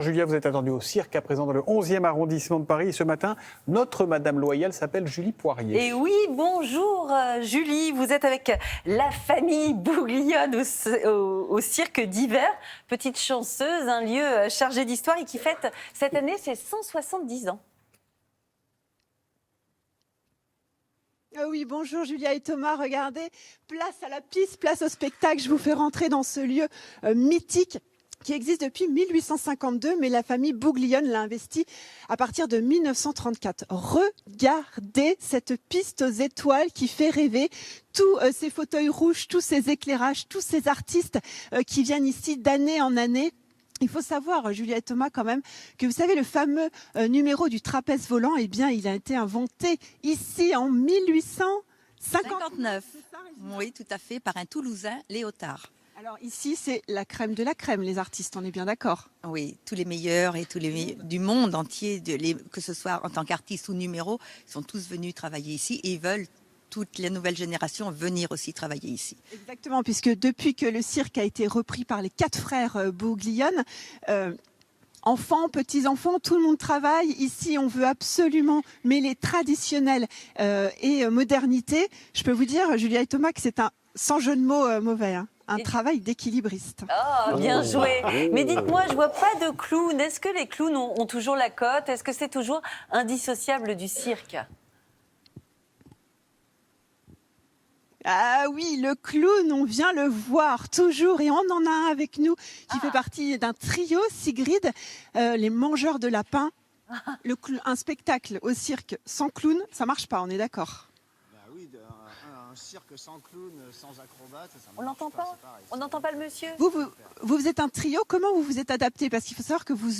Julia, vous êtes attendue au cirque à présent dans le 11e arrondissement de Paris. Et ce matin, notre Madame Loyal s'appelle Julie Poirier. Et oui, bonjour Julie, vous êtes avec la famille Bouglione au cirque d'hiver. Petite chanceuse, un lieu chargé d'histoire et qui fête cette année ses 170 ans. Oui, bonjour Julia et Thomas, regardez, place à la piste, place au spectacle. Je vous fais rentrer dans ce lieu mythique qui existe depuis 1852, mais la famille Bouglione l'a investi à partir de 1934. Regardez cette piste aux étoiles qui fait rêver. Tous ces fauteuils rouges, tous ces éclairages, tous ces artistes qui viennent ici d'année en année. Il faut savoir, Julia et Thomas, quand même, que vous savez, le fameux numéro du trapèze volant, eh bien, il a été inventé ici en 1859. Oui, tout à fait, par un Toulousain, Léotard. Alors ici, c'est la crème de la crème, les artistes, on est bien d'accord? Oui, tous les meilleurs et tous les meilleurs du monde entier, que ce soit en tant qu'artiste ou numéro, sont tous venus travailler ici et ils veulent toutes les nouvelles générations venir aussi travailler ici. Exactement, puisque depuis que le cirque a été repris par les 4 frères Bouglione, enfants, petits-enfants, tout le monde travaille. Ici, on veut absolument mêler traditionnel et modernité. Je peux vous dire, Julia et Thomas, que c'est un, sans jeu de mots mauvais, hein, un travail d'équilibriste. Oh, bien joué. Mais dites-moi, je vois pas de clowns. Est-ce que les clowns ont toujours la cote? Est-ce que c'est toujours indissociable du cirque? Ah oui, le clown, on vient le voir toujours et on en a un avec nous qui fait partie d'un trio, Sigrid, les mangeurs de lapins. Un spectacle au cirque sans clown, ça marche pas, on est d'accord? Bah oui, un cirque sans clown, sans acrobate, ça On n'entend pas? On n'entend pas le monsieur? Vous êtes un trio, comment vous vous êtes adapté? Parce qu'il faut savoir que vous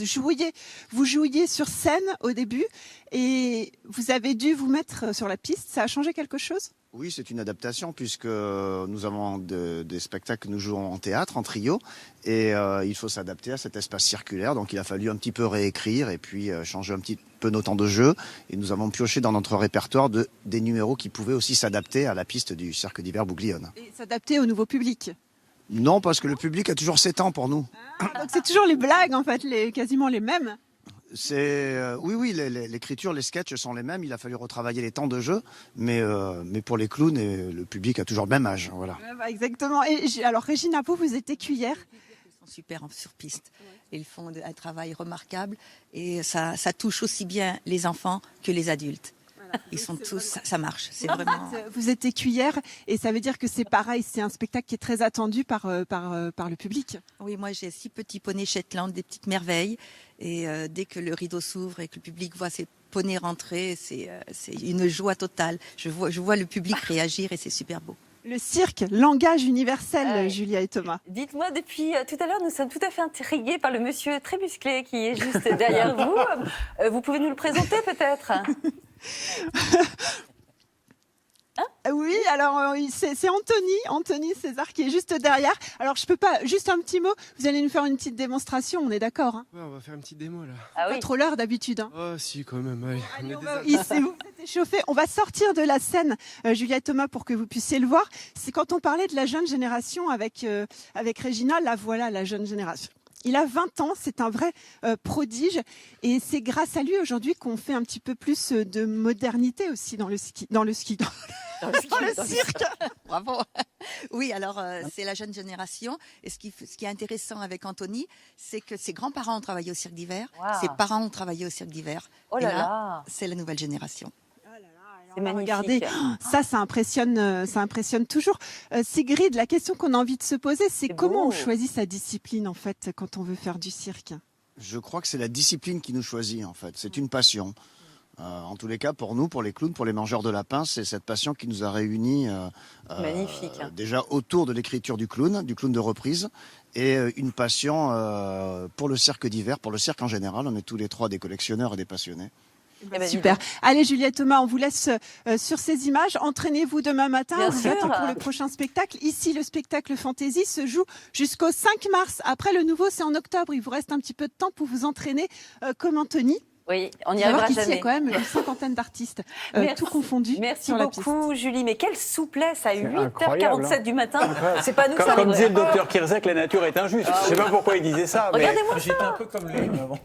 jouiez sur scène au début et vous avez dû vous mettre sur la piste, ça a changé quelque chose? Oui, c'est une adaptation puisque nous avons des spectacles que nous jouons en théâtre, en trio, et il faut s'adapter à cet espace circulaire. Donc il a fallu un petit peu réécrire et puis changer un petit peu nos temps de jeu. Et nous avons pioché dans notre répertoire des numéros qui pouvaient aussi s'adapter à la piste du cirque d'hiver Bouglione. Et s'adapter au nouveau public? Non, parce que le public a toujours 7 ans pour nous. Donc c'est toujours les blagues, en fait, quasiment les mêmes. Oui, l'écriture, les sketchs sont les mêmes. Il a fallu retravailler les temps de jeu, mais pour les clowns, le public a toujours le même âge. Voilà. Exactement. Et alors, Régina, vous êtes écuyère. Ils sont super sur piste. Ils font un travail remarquable et ça touche aussi bien les enfants que les adultes. Ils sont tous, ça marche. C'est vraiment. Vous êtes écuyère et ça veut dire que c'est pareil. C'est un spectacle qui est très attendu par le public. Oui, moi j'ai 6 petits poneys Shetland, des petites merveilles. Et dès que le rideau s'ouvre et que le public voit ces poneys rentrer, c'est une joie totale. Je vois le public réagir et c'est super beau. Le cirque, langage universel, Julia et Thomas. Dites-moi, depuis tout à l'heure, nous sommes tout à fait intrigués par le monsieur très musclé qui est juste derrière vous. Vous pouvez nous le présenter peut-être? Oui, alors c'est Anthony César qui est juste derrière. Alors je peux pas, juste un petit mot, vous allez nous faire une petite démonstration, on est d'accord, hein? Ouais, on va faire une petite démo là. Ah Pas oui. trop l'heure d'habitude, hein? Oh si, quand même, allez. Vous êtes échauffés. On va sortir de la scène, Julia et Thomas, pour que vous puissiez le voir. C'est quand on parlait de la jeune génération avec Régina, là voilà la jeune génération. Il a 20 ans, c'est un vrai prodige et c'est grâce à lui aujourd'hui qu'on fait un petit peu plus de modernité aussi dans le cirque. Bravo. Oui, alors c'est la jeune génération. Et ce qui est intéressant avec Anthony, c'est que ses grands-parents ont travaillé au cirque d'hiver, ses parents ont travaillé au cirque d'hiver. Oh et là là, là. c'est la nouvelle génération. C'est magnifique. Regardez, ça impressionne toujours. Sigrid, la question qu'on a envie de se poser, c'est comment on choisit sa discipline en fait quand on veut faire du cirque? Je crois que c'est la discipline qui nous choisit en fait. C'est une passion. En tous les cas, pour nous, pour les clowns, pour les mangeurs de lapins, c'est cette passion qui nous a réunis Magnifique. déjà autour de l'écriture du clown de reprise, et une passion pour le cirque d'hiver, pour le cirque en général. On est tous les 3 des collectionneurs et des passionnés. Super. Allez, Juliette Thomas, on vous laisse sur ces images. Entraînez-vous demain matin. Bien On vous sûr. attend pour le prochain spectacle. Ici, le spectacle Fantaisie se joue jusqu'au 5 mars. Après, le nouveau, c'est en octobre. Il vous reste un petit peu de temps pour vous entraîner comme Anthony. Oui, on n'y Il faut savoir arrivera qu'ici, il y a jamais. quand même une cinquantaine d'artistes, Merci. tout confondus Merci sur la piste. beaucoup, Julie. Mais quelle souplesse à 8h47 incroyable, du matin. C'est pas nous, ça Comme arriverait. disait le docteur Kirzek, la nature est injuste. Je ne sais pas pourquoi il disait ça. Mais... Regardez-moi J'étais un peu comme lui avant.